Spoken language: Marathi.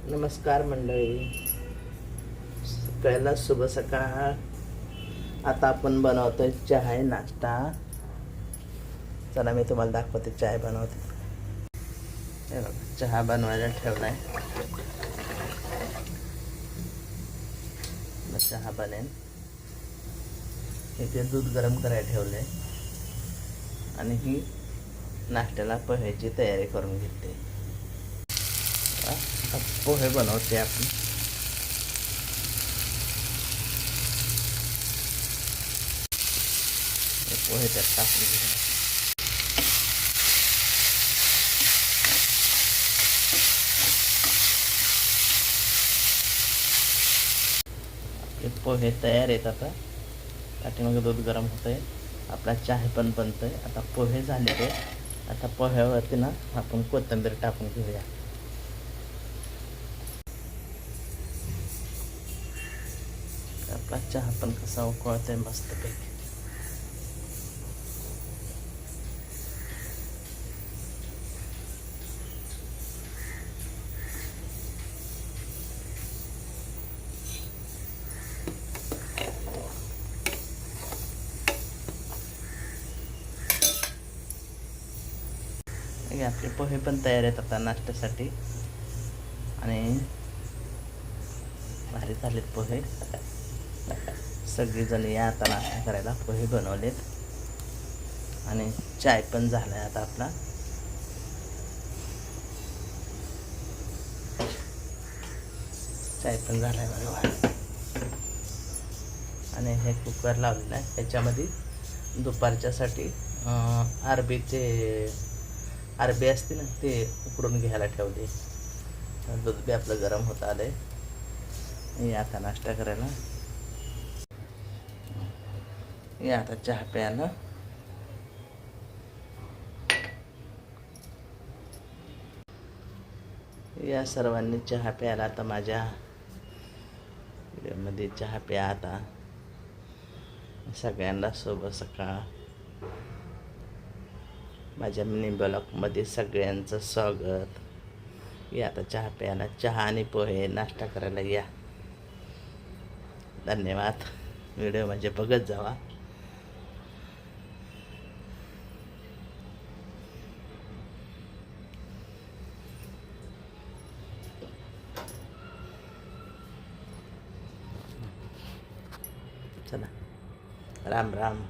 नमस्कार मंडळी, सगळ्याला शुभ सकाळ. आता आपण बनवतोय चहा नाश्ता. चला मी तुम्हाला दाखवते चहा बनवते. हे बघा, चहा बनवायला ठेवलाय. चहा बनेल. इथे दूध गरम करायला ठेवलंय आणि ही नाश्त्याला पोह्याची तयारी करून घेते. पोहे बनवते आपण. पोहे त्यात टाकून घेऊया. आपले पोहे तयार आहेत. आता पाठीमागे दूध गरम होतंय, आपला चहा पण बनतोय. आता पोहे झाले ते. आता पोह्यावरती ना आपण कोथिंबीर टाकून घेऊया. आपला चहा पण कसा उकळतोय मस्तपैकी. आपले पोहे पण तयार आहेत आता नाश्त्यासाठी. आणि भारी झालेत पोहे. सगळीजण या आता नाश्ता करायला. पोहे बनवलेत आणि चाय पण झालाय आता आपला. चाय पण झालाय बरोबर. आणि हे कुकर लावलेलं आहे. त्याच्यामध्ये दुपारच्यासाठी अरबी असते ना, ते उकडून घ्यायला ठेवले. दूध बी आपलं गरम होत आलंय. या आता नाश्ता करायला. या आता चहा प्यायला. या सर्वांनी चहा प्यायला. आता माझ्या व्हिडिओमध्ये चहा प्या. आता सगळ्यांना शुभ सकाळ. माझ्या मिनी ब्लॉगमध्ये सगळ्यांचं स्वागत. या आता चहा प्यायला. चहा आणि पोहे नाश्ता करायला या. धन्यवाद. व्हिडिओ म्हणजे बघत जावा. चला, राम राम.